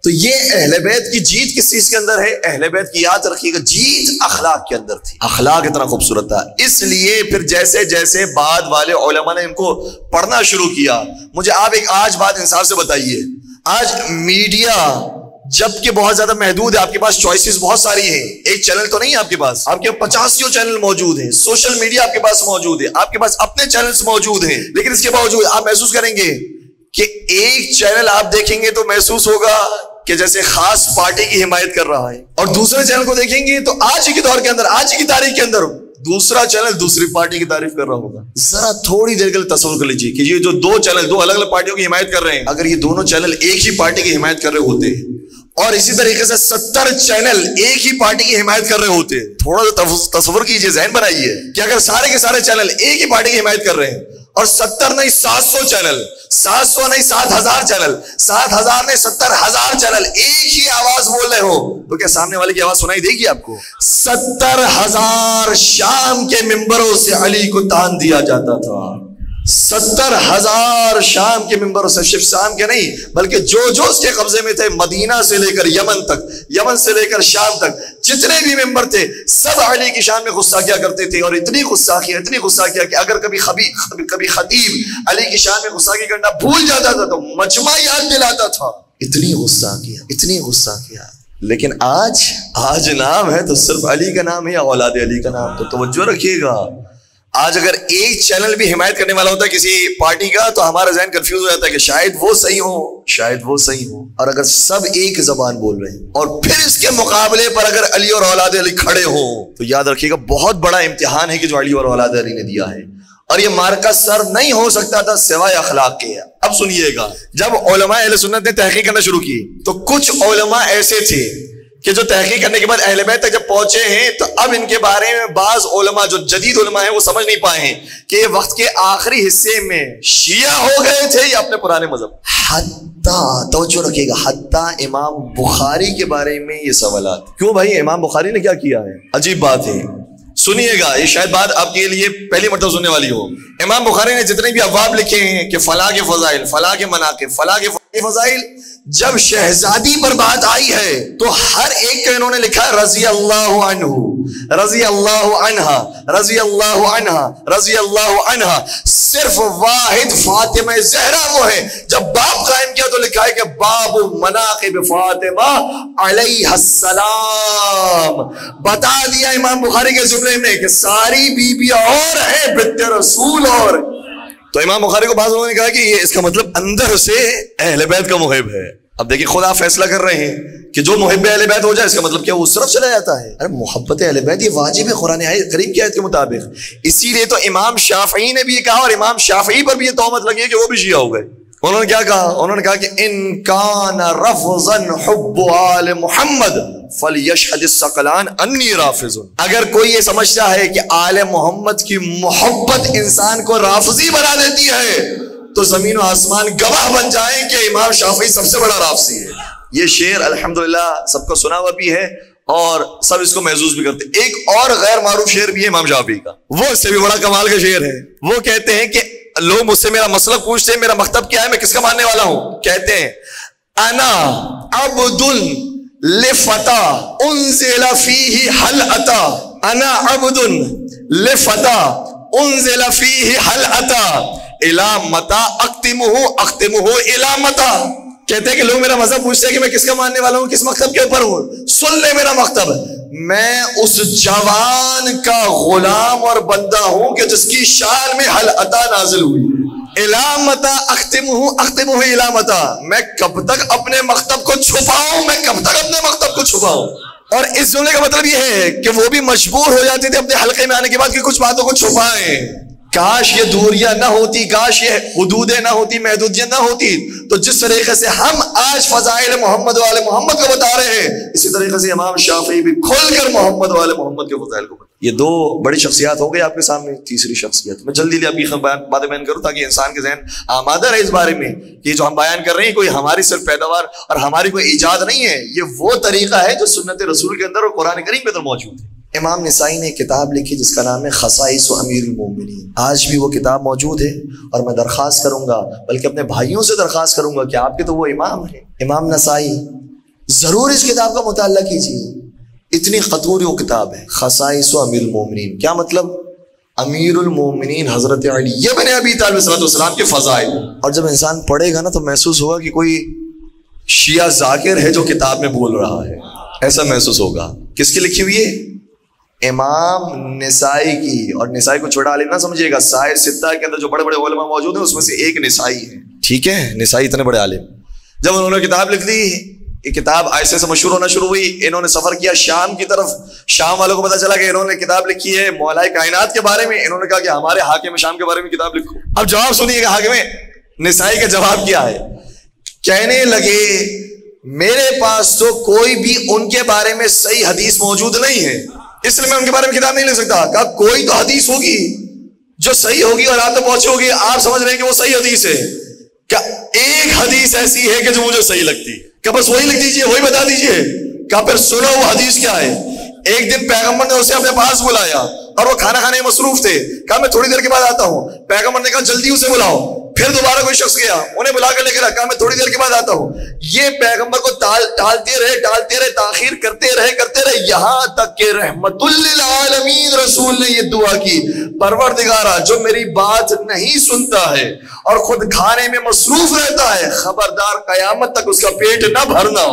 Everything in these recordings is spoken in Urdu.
تو یہ اہل بیت کی جیت کس چیز کے اندر ہے؟ اہل بیت کی یاد رکھیے گا جیت اخلاق کے اندر تھی. اخلاق اتنا خوبصورت تھا. اس لیے پھر جیسے جیسے بعد والے علماء نے ان کو پڑھنا شروع کیا. مجھے آپ ایک آج بات انصاف سے بتائیے, آج میڈیا جبکہ بہت زیادہ محدود ہے, آپ کے پاس چوائسز بہت ساری ہیں, ایک چینل تو نہیں ہے آپ کے پاس, آپ کے 50 چینل موجود ہیں, سوشل میڈیا آپ کے پاس موجود ہے, آپ کے پاس اپنے چینلز موجود ہیں, لیکن اس کے باوجود آپ محسوس کریں گے کہ ایک چینل آپ دیکھیں گے تو محسوس ہوگا کہ جیسے خاص پارٹی کی حمایت کر رہا ہے, اور دوسرے چینل کو دیکھیں گے تو آج ہی کے دور کے اندر, آج ہی کی تاریخ کے اندر دوسرا چینل دوسری پارٹی کی تعریف کر رہا ہوگا. ذرا تھوڑی دیر کے لیے تصور کر لیجیے کہ یہ جو دو چینل دو الگ الگ پارٹیوں کی حمایت کر رہے ہیں, اگر یہ دونوں چینل ایک ہی پارٹی کی حمایت کر رہے ہوتے اور اسی طریقے سے 70 چینل ایک ہی پارٹی کی حمایت کر رہے ہوتے, تھوڑا سا تصور کیجئے, ذہن بنائیے کہ اگر سارے کے سارے چینل ایک ہی پارٹی کی حمایت کر رہے ہیں اور 70 نہیں 700 چینل, 700 نہیں 7000 چینل, 7000 نہیں 70000 چینل ایک ہی آواز بول رہے ہو, تو کیا سامنے والے کی آواز سنائی دے گی آپ کو؟ 70000 شام کے ممبروں سے علی کو تان دیا جاتا تھا. 70000 شام کے ممبروں سے, صرف شام کے نہیں بلکہ جو اس کے قبضے میں تھے, مدینہ سے لے کر یمن تک, یمن سے لے کر شام تک جتنے بھی ممبر تھے سب علی کی شان میں غصہ کیا کرتے تھے. اور اتنی غصہ کیا کہ اگر کبھی خطیب علی کی شان میں غصہ کرنا بھول جاتا تھا تو مجمع یاد دلاتا تھا. اتنی غصہ کیا. لیکن آج نام ہے تو صرف علی کا نام ہے یا اولاد علی کا نام. تو توجہ رکھیے گا, آج اگر ایک چینل بھی حمایت کرنے والا ہوتا ہے کسی پارٹی کا تو ہمارا ذہن کنفیوز ہو جاتا ہے کہ شاید وہ صحیح ہو. اور اگر سب ایک زبان بول رہے ہیں اور پھر اس کے مقابلے پر اگر علی اور اولاد علی کھڑے ہوں تو یاد رکھیے گا بہت بڑا امتحان ہے کہ جو علی اور اولاد علی نے دیا ہے. اور یہ مارکا سر نہیں ہو سکتا تھا سوائے اخلاق کے. اب سنیے گا, جب علماء اہل سنت نے تحقیق کرنا شروع کی تو کچھ علماء ایسے تھے کہ جو تحقیق کرنے کے بعد اہل بیت تک جب پہنچے ہیں تو اب ان کے بارے میں بعض علماء جو جدید علماء ہیں وہ سمجھ نہیں پائے ہیں کہ یہ وقت کے آخری حصے میں شیعہ ہو گئے تھے یا اپنے پرانے مذہب. حتیٰ توجہ رکھیے گا, حتیٰ امام بخاری کے بارے میں یہ سوالات. کیوں بھائی, امام بخاری نے کیا کیا ہے؟ عجیب بات ہے, سنیے گا, یہ شاید بات آپ کے لیے پہلی مرتبہ سننے والی ہو. امام بخاری نے جتنے بھی ابواب لکھے ہیں کہ فلاں کے فضائل, فلاں کے مناقب, فلاں کے فضائل, جب شہزادی پر بات آئی ہے تو ہر ایک کو انہوں نے لکھا رضی اللہ عنہ, رضی اللہ عنہا, رضی اللہ عنہا, رضی اللہ عنہا. صرف واحد فاطمہ زہرا وہ ہے جب باب قائم کیا تو لکھا ہے کہ باب مناقب فاطمہ علیہ السلام. بتا دیا امام بخاری کے زمرے میں کہ ساری بیویاں اور ہیں بنت رسول. اور تو امام بخاری کو بعض لوگوں نے کہا کہ یہ اس کا مطلب اندر سے اہل بیت کا محب ہے. اب دیکھیں خود آپ فیصلہ کر رہے ہیں کہ جو محب اہل بیت ہو جائے اس کا مطلب کیا وہ اس طرف چلا جاتا ہے؟ ارے محبت اہل بیت یہ واجب ہے قرآن کریم کی آیت کے مطابق. اسی لیے تو امام شافعی نے بھی یہ کہا, اور امام شافعی پر بھی یہ تہمت لگی ہے کہ وہ بھی شیعہ ہو گئے. انہوں نے کیا کہا؟ انہوں نے کہا کہ ان کان رفضا حب آل محمد فلیشہد الثقلان انی رافض. اگر کوئی یہ سمجھتا ہے کہ آل محمد کی محبت انسان کو رافضی بنا دیتی ہے تو زمین و آسمان گواہ بن جائیں کہ امام شافعی سب سے بڑا رافضی ہے. یہ شعر الحمدللہ سب کو سنا ہوا بھی ہے اور سب اس کو محسوس بھی کرتے. ایک اور غیر معروف شعر بھی ہے امام شافعی کا, وہ اس سے بھی بڑا کمال کا شعر ہے. وہ کہتے ہیں کہ لوگ مجھ سے میرا مسلک پوچھتے ہیں, میرا مکتب کیا ہے, میں کس کا ماننے والا ہوں. کہتے ہیں انا عبد لفتا انزل فیہ حل اتا, انا عبد لفتا انزل فیہ حل اتا الی متا اختمہ الی متا. کہتے ہیں کہ لوگ میرا مذہب پوچھتے ہیں کہ میں کس کا ماننے والا ہوں, کس مکتب کے اوپر ہوں. سن لے میرا مکتب, میں اس جوان کا غلام اور بندہ ہوں کہ جس کی شان میں حل عطا نازل ہوئی. علامتا اختمہ علامتا, میں کب تک اپنے مکتب کو چھپاؤں, میں کب تک اپنے مکتب کو چھپاؤں. اور اس جملے کا مطلب یہ ہے کہ وہ بھی مجبور ہو جاتے تھے اپنے حلقے میں آنے کے بعد کہ کچھ باتوں کو چھپائیں. کاش یہ دوریاں نہ ہوتی, کاش یہ حدودیں نہ ہوتی, محدودیاں نہ ہوتی, تو جس طریقے سے ہم آج فضائل محمد والے محمد کو بتا رہے ہیں اسی طریقے سے امام شافعی بھی کھل کر محمد والے محمد کے فضائل کو بتا. یہ دو بڑی شخصیات ہو گئی آپ کے سامنے. تیسری شخصیت میں جلدی آپ کی باتیں بیان کروں تاکہ انسان کے ذہن آمادہ رہے اس بارے میں کہ جو ہم بیان کر رہے ہیں کوئی ہماری صرف پیداوار اور ہماری کوئی ایجاد نہیں ہے, یہ وہ طریقہ ہے جو سنت رسول کے اندر اور قرآن کریم کے اندر موجود ہے. امام نسائی نے ایک کتاب لکھی جس کا نام ہے خصائص امیر المومنین. آج بھی وہ کتاب موجود ہے اور میں درخواست کروں گا, بلکہ اپنے بھائیوں سے درخواست کروں گا کہ آپ کے تو وہ امام ہیں, امام نسائی ضرور اس کتاب کا مطالعہ کیجیے. اتنی خطور وہ کتاب ہے. خصائص و امیر المومنین. کیا مطلب؟ امیر المومنین حضرت علی بن ابی طالب صلی اللہ علیہ وسلم کے فضائل. اور جب انسان پڑھے گا نا تو محسوس ہوگا کہ کوئی شیعہ ذاکر ہے جو کتاب میں بول رہا ہے، ایسا محسوس ہوگا. کس کی لکھی ہوئی ہے؟ امام نسائی کی. اور نسائی کو چھوٹا عالم نہ سمجھیے گا، سائر ستہ کے اندر جو بڑے بڑے علماء موجود ہیں اس میں سے ایک نسائی ہے. ٹھیک ہے، نسائی اتنے بڑے عالم. جب انہوں نے کتاب لکھ دی، یہ کتاب ایسے سے مشہور ہونا شروع ہوئی. انہوں نے سفر کیا شام کی طرف. شام والوں کو پتا چلا کہ انہوں نے کتاب لکھی ہے مولائے کائنات کے بارے میں. انہوں نے کہا کہ ہمارے حاکم شام کے بارے میں کتاب لکھو. اب جواب سنیے گا حاکم نسائی کا جواب کیا ہے. کہنے لگے میرے پاس تو کوئی بھی ان کے بارے میں صحیح حدیث موجود نہیں ہے، اس لیے میں ان کے بارے میں کتاب نہیں لکھ سکتا. کہا کوئی تو حدیث ہوگی جو صحیح ہوگی اور آپ تک پہنچی ہوگی، آپ سمجھ رہے ہیں کہ وہ صحیح حدیث ہے. کہ ایک حدیث ایسی ہے کہ جو مجھے صحیح لگتی ہے. کہ بس وہی لکھ دیجئے، وہی بتا دیجئے. کہ پھر سنو وہ حدیث کیا ہے. ایک دن پیغمبر نے اسے اپنے پاس بلایا اور وہ کھانا کھانے میں مصروف تھے. کہا میں تھوڑی دیر کے بعد آتا ہوں. پیغمبر نے کہا جلدی اسے بلاؤ. پھر دوبارہ کوئی شخص گیا، انہیں بلا کر لے کے رکھا. میں تھوڑی دیر کے بعد آتا ہوں. یہ پیغمبر کو ٹالتے رہے، تاخیر کرتے رہے، یہاں تک کہ رحمت للعالمین رسول نے یہ دعا کی، پروردگارا جو میری بات نہیں سنتا ہے اور خود کھانے میں مصروف رہتا ہے، خبردار قیامت تک اس کا پیٹ نہ بھرنا.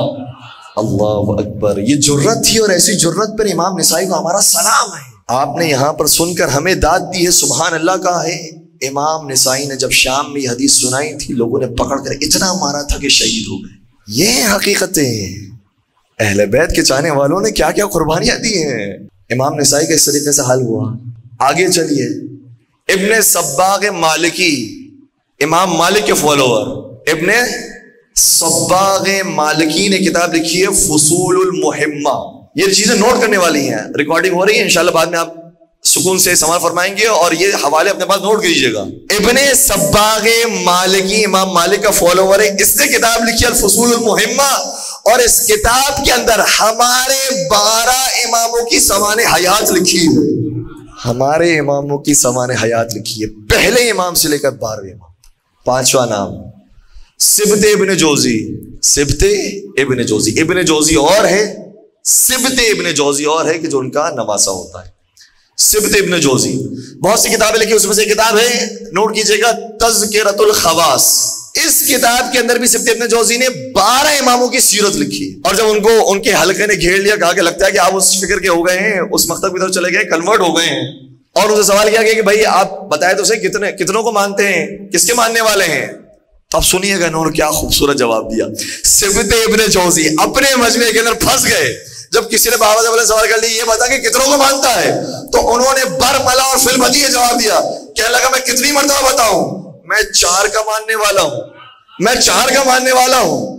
اللہ اکبر. یہ جرت تھی، اور ایسی جرت پر امام نسائی کو ہمارا سلام ہے. آپ نے یہاں پر سن کر ہمیں داد دی ہے، سبحان اللہ کہا ہے. امام نسائی نے جب شام میں یہ حدیث سنائی تھی، لوگوں نے پکڑ کر اتنا مارا تھا کہ شہید ہو گئے. یہ حقیقتیں اہل بیت کے چاہنے والوں نے کیا کیا قربانیاں دی ہیں. امام نسائی کا اس طریقے سے حل ہوا. آگے چلیے. ابن صباغ مالکی، امام مالک کے فالوور، ابن صباغ مالکی نے کتاب لکھی ہے فصول المہمہ. یہ چیزیں نوٹ کرنے والی ہیں، ریکارڈنگ ہو رہی ہے، انشاءاللہ بعد میں آپ سکون سے سماعت فرمائیں گے اور یہ حوالے اپنے پاس نوٹ کیجئے گا. ابن صباغ مالکی امام مالک کا فالوور ہے. اس نے کتاب لکھی الفصول المہمہ، اور اس کتاب کے اندر ہمارے 12 اماموں کی سمان حیات لکھی ہے. ہمارے اماموں کی سمان حیات لکھی ہے، پہلے امام سے لے کر 12ویں امام. 5واں نام سبت ابن جوزی. سبت ابن جوزی، ابن جوزی اور ہے، سبت ابن جوزی اور ہے کہ جو ان کا نواسہ ہوتا ہے. سبت ابن جوزی بہت سی کتابیں لکھی، اس میں سے کتاب ہے، نوٹ کیجئے گا، تذکرۃ الخواص. اس کتاب کے اندر بھی سبت ابن جوزی نے 12 اماموں کی سیرت لکھی. اور جب ان کو ان کے حلقے نے گھیر لیا، کہا کہ لگتا ہے کہ آپ اس فکر کے ہو گئے ہیں، اس مکتب کی طرف چلے گئے، کنورٹ ہو گئے ہیں. اور اسے سوال کیا گیا کہ بھائی آپ بتائے تو صحیح کتنوں کو مانتے ہیں، کس کے ماننے والے ہیں. تو اب سنیے گا انہوں نے کیا خوبصورت جواب دیا. سبت ابن جوزی اپنے مجمع کے اندر پھنس گئے. جب کسی نے بابا جب سوال کر لیا یہ بتا کہ کتنوں کو مانتا ہے، تو انہوں نے برملا اور فی البدیہہ جواب دیا. کہنے لگا میں کتنی مرتبہ بتاؤں، میں 4 کا ماننے والا ہوں، میں 4 کا ماننے والا ہوں،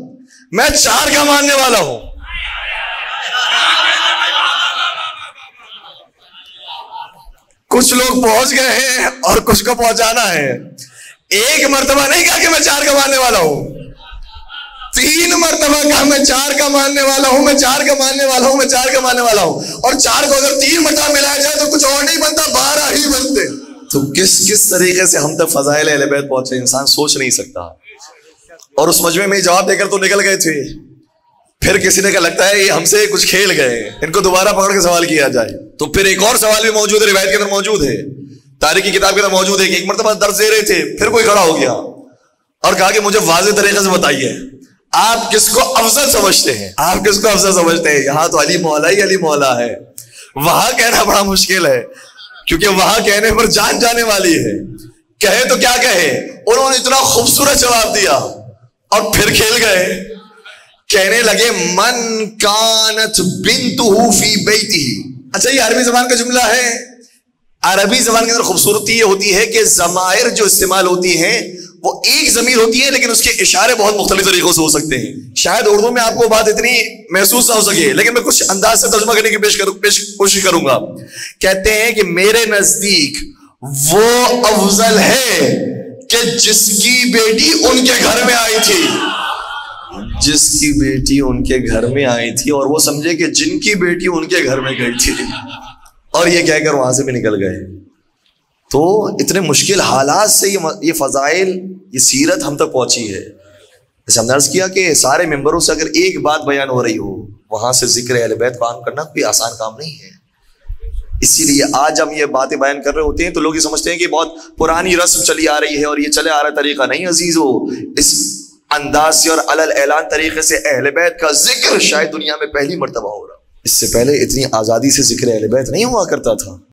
میں 4 کا ماننے والا ہوں. کچھ لوگ پہنچ گئے ہیں اور کچھ کو پہنچانا ہے. ایک مرتبہ نہیں کہا کہ میں 4 کا ماننے والا ہوں، 3 مرتبہ کہا میں 4 کا ماننے والا ہوں، میں 4 کا ماننے والا ہوں، میں 4 کا ماننے والا ہوں. اور 4 کو اگر 3 مرتبہ ملایا جائے تو کچھ اور نہیں بنتا، 12 ہی بنتے. تو کس طریقے سے ہم تک فضائل اہل بیت پہنچے انسان سوچ نہیں سکتا. اور اس مجمع میں جواب دے کر تو نکل گئے تھے. پھر کسی نے کہا لگتا ہے یہ ہم سے کچھ کھیل گئے، ان کو دوبارہ پکڑ کے سوال کیا جائے. تو پھر ایک اور سوال بھی موجود ہے، روایت کے اندر موجود ہے، تاریخ کی کتاب کے اندر موجود ہے کہ ایک مرتبہ درس دے رہے تھے، پھر کوئی کھڑا ہو گیا اور کہا کہ مجھے واضح طریقے سے بتائیے آپ کس کو افضل سمجھتے ہیں، آپ کس کو افضل سمجھتے ہیں. یہاں تو علی مولا ہی علی مولا ہے، وہاں کہنا بڑا مشکل ہے کیونکہ وہاں کہنے پر جان جانے والی ہے. کہے تو کیا کہے. انہوں نے اتنا خوبصورت جواب دیا اور پھر کھیل گئے. کہنے لگے من کانت بنتہ فی بیتہ. اچھا یہ عربی زبان کا جملہ ہے. عربی زبان کے اندر خوبصورتی یہ ہوتی ہے کہ ضمائر جو استعمال ہوتی ہیں وہ ایک ضمیر ہوتی ہے لیکن اس کے اشارے بہت مختلف طریقوں سے ہو سکتے ہیں. شاید اردو میں آپ کو بات اتنی محسوس نہ ہو سکے لیکن میں کچھ انداز سے ترجمہ کرنے کی کوشش کروں گا. کہتے ہیں کہ میرے نزدیک وہ افضل ہے کہ جس کی بیٹی ان کے گھر میں آئی تھی، جس کی بیٹی ان کے گھر میں آئی تھی، اور وہ سمجھے کہ جن کی بیٹی ان کے گھر میں گئی تھی، اور یہ کہہ کر وہاں سے بھی نکل گئے. تو اتنے مشکل حالات سے یہ فضائل، یہ سیرت ہم تک پہنچی ہے. جیسے ہم نے عرض کیا کہ سارے ممبروں سے اگر ایک بات بیان ہو رہی ہو، وہاں سے ذکر اہل بیت کو عام کرنا کوئی آسان کام نہیں ہے۔ اسی لیے آج ہم یہ باتیں بیان کر رہے ہوتے ہیں تو لوگ یہ سمجھتے ہیں کہ بہت پرانی رسم چلی آ رہی ہے اور یہ چلے آ رہا طریقہ نہیں عزیزو، اس انداز سے اور علل اعلان طریقے سے اہل بیت کا ذکر شاید دنیا میں پہلی مرتبہ ہو رہا۔ اس سے پہلے اتنی آزادی سے ذکر اہل بیت نہیں ہوا کرتا تھا۔